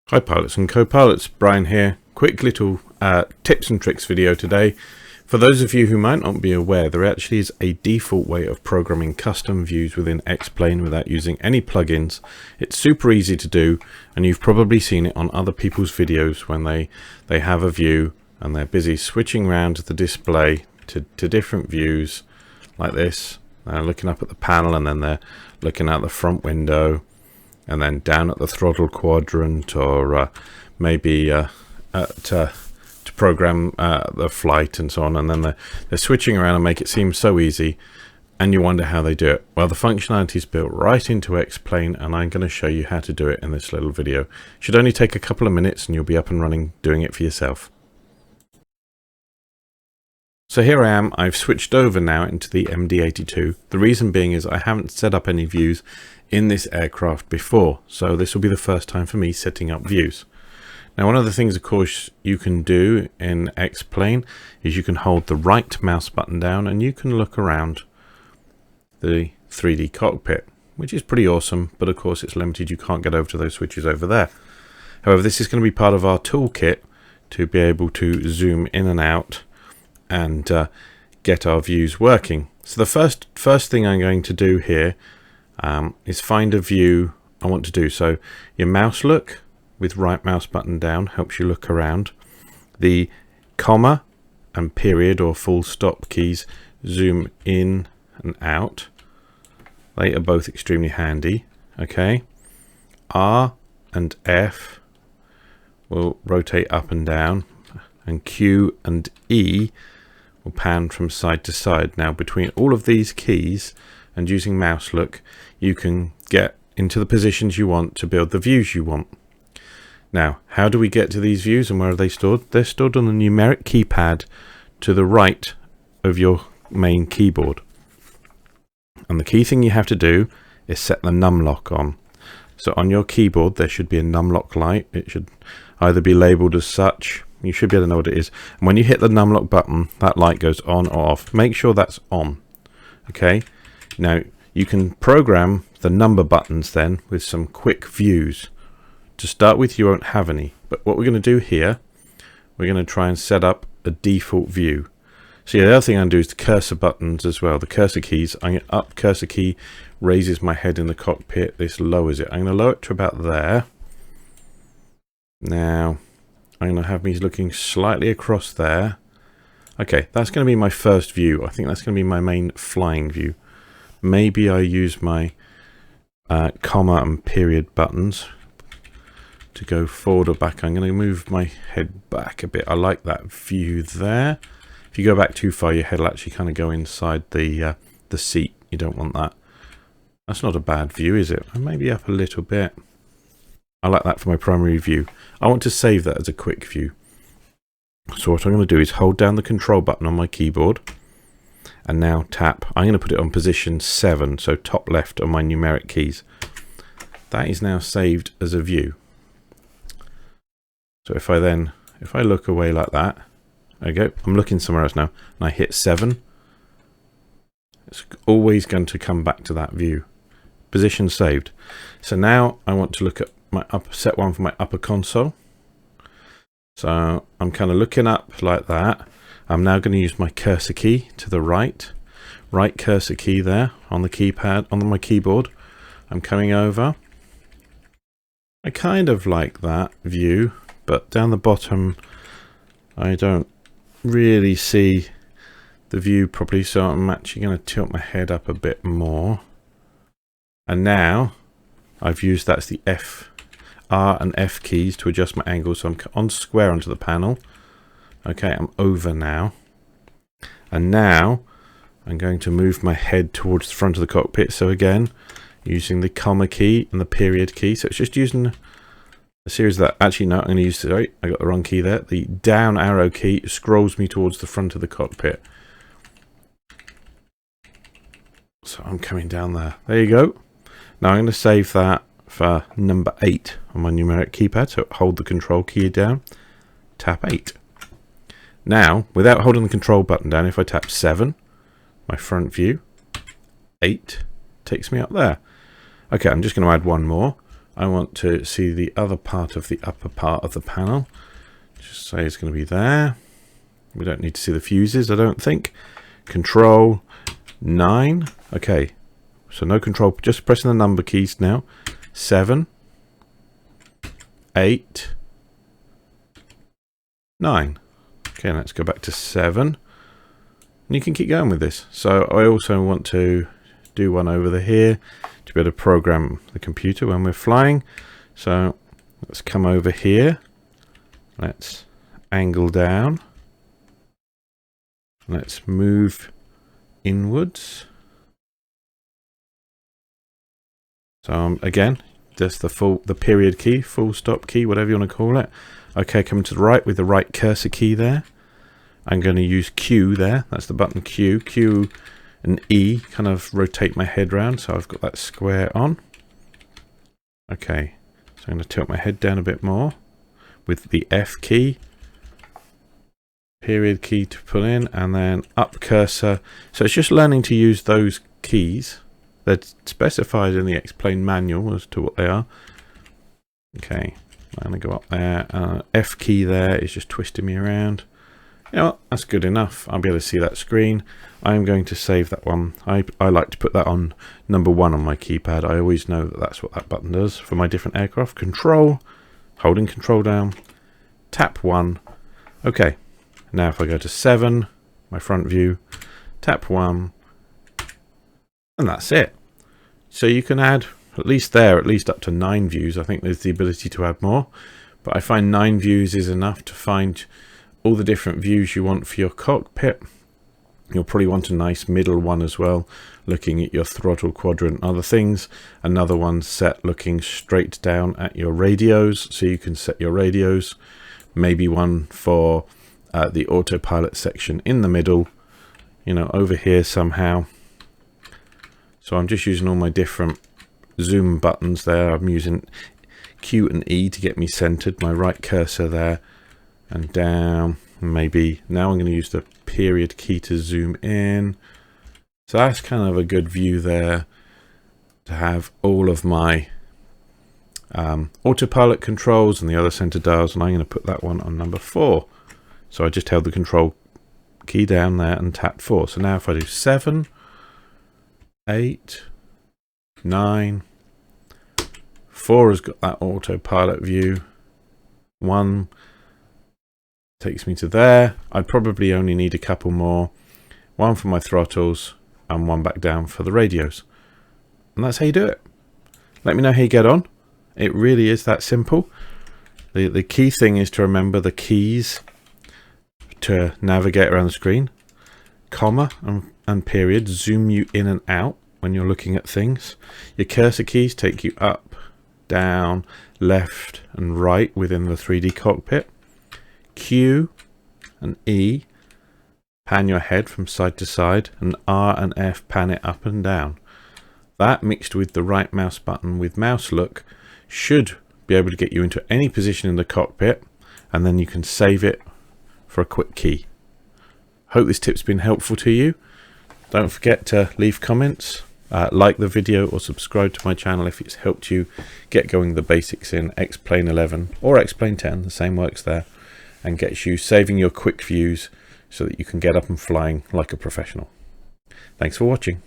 Hi pilots and co-pilots, Brian here. Quick little tips and tricks video today. For those of you who might not be aware, there actually is a default way of programming custom views within X-Plane without using any plugins. It's super easy to do, and you've probably seen it on other people's videos when they have a view and they're busy switching around the display to different views like this. They're looking up at the panel and then they're looking out the front window, and then down at the throttle quadrant, or maybe to program the flight and so on, and then they're switching around and make it seem so easy, and you wonder how they do it. Well, the functionality is built right into X-Plane, and I'm going to show you how to do it in this little video. It should only take a couple of minutes and you'll be up and running doing it for yourself. So here I am, I've switched over now into the MD-82. The reason being is I haven't set up any views in this aircraft before, so this will be the first time for me setting up views. Now, one of the things, of course, you can do in X-Plane is you can hold the right mouse button down and you can look around the 3D cockpit, which is pretty awesome, but of course it's limited. You can't get over to those switches over there. However, this is going to be part of our toolkit to be able to zoom in and out and get our views working. So the first thing I'm going to do here is find a view I want to do. So your mouse look with right mouse button down helps you look around. The comma and period or full stop keys zoom in and out. They are both extremely handy. Okay. R and F will rotate up and down, and Q and E will pan from side to side. Now, between all of these keys and using mouse look, you can get into the positions you want to build the views you want. Now, how do we get to these views and where are they stored? They're stored on the numeric keypad to the right of your main keyboard. And the key thing you have to do is set the num lock on. So on your keyboard there should be a num lock light. It should either be labeled as such. You should be able to know what it is. And when you hit the num lock button, that light goes on or off. Make sure that's on. Okay. Now you can program the number buttons then with some quick views. To start with, you won't have any. But what we're going to do here, we're going to try and set up a default view. So the other thing I'm going to do is the cursor buttons as well. The cursor keys. I'm going to up cursor key raises my head in the cockpit. This lowers it. I'm going to lower it to about there. Now I'm going to have me looking slightly across there. Okay, that's going to be my first view. I think that's going to be my main flying view. Maybe I use my comma and period buttons to go forward or back. I'm going to move my head back a bit. I like that view there. If you go back too far, your head will actually kind of go inside the seat. You don't want that. That's not a bad view, is it? Maybe up a little bit. I like that for my primary view. I want to save that as a quick view. So what I'm going to do is hold down the control button on my keyboard and now tap. I'm going to put it on position 7, so top left on my numeric keys. That is now saved as a view. So if I look away like that, there we go, I'm looking somewhere else now, and I hit 7, it's always going to come back to that view. Position saved. So now I want to look at my set one for my upper console. So I'm kind of looking up like that. I'm now going to use my cursor key to the right cursor key there on the keypad on my keyboard. I'm coming over. I kind of like that view, but down the bottom I don't really see the view properly, so I'm actually going to tilt my head up a bit more. And now I've used, that's the R and F keys to adjust my angle, so I'm on square onto the panel. Okay, I'm over now. And now I'm going to move my head towards the front of the cockpit. So again, using the comma key and the period key. So it's just using a series of that. Actually, no, I'm going to use, sorry, I got the wrong key there. The down arrow key scrolls me towards the front of the cockpit. So I'm coming down there. There you go. Now I'm going to save that for number 8 on my numeric keypad. So hold the control key down, tap 8. Now, without holding the control button down, if I tap 7, my front view, 8 takes me up there. Okay, I'm just going to add one more. I want to see the other part of the upper part of the panel. Just say it's going to be there. We don't need to see the fuses, I don't think. Control 9. Okay, so no control, just pressing the number keys now. 7, 8, 9. Okay, let's go back to 7. And you can keep going with this. So I also want to do one over here to be able to program the computer when we're flying. So let's come over here. Let's angle down. Let's move inwards. So again, just the period key, full stop key, whatever you want to call it. Okay, coming to the right with the right cursor key there. I'm going to use Q there. That's the button Q. Q and E kind of rotate my head round, so I've got that square on. Okay, so I'm going to tilt my head down a bit more with the F key. Period key to pull in, and then up cursor. So it's just learning to use those keys. They're specified in the explain manual as to what they are. Okay, I'm going to go up there. F key there is just twisting me around. You know what? That's good enough. I'll be able to see that screen. I'm going to save that one. I like to put that on number 1 on my keypad. I always know that that's what that button does for my different aircraft. Control, holding control down, tap 1. Okay, now if I go to 7, my front view, tap 1, and that's it. So you can add at least up to 9 views. I think there's the ability to add more, but I find 9 views is enough to find all the different views you want for your cockpit. You'll probably want a nice middle one as well, looking at your throttle quadrant and other things. Another one set looking straight down at your radios, so you can set your radios. Maybe one for the autopilot section in the middle, you know, over here somehow. So I'm just using all my different zoom buttons there. I'm using Q and E to get me centered, my right cursor there and down. Maybe now I'm going to use the period key to zoom in. So that's kind of a good view there to have all of my autopilot controls and the other center dials, and I'm going to put that one on number 4. So I just held the control key down there and tapped 4. So now if I do 7, 8, 9, 4 has got that autopilot view. 1 takes me to there. I probably only need a couple more. 1 for my throttles and 1 back down for the radios. And that's how you do it. Let me know how you get on. It really is that simple. The key thing is to remember the keys to navigate around the screen. Comma and period zoom you in and out when you're looking at things. Your cursor keys take you up, down, left and right within the 3D cockpit. Q and E pan your head from side to side, and R and F pan it up and down. That mixed with the right mouse button with mouse look should be able to get you into any position in the cockpit, and then you can save it for a quick key. Hope this tip's been helpful to you. Don't forget to leave comments, like the video or subscribe to my channel if it's helped you get going the basics in X-Plane 11 or X-Plane 10, the same works there, and gets you saving your quick views so that you can get up and flying like a professional. Thanks for watching.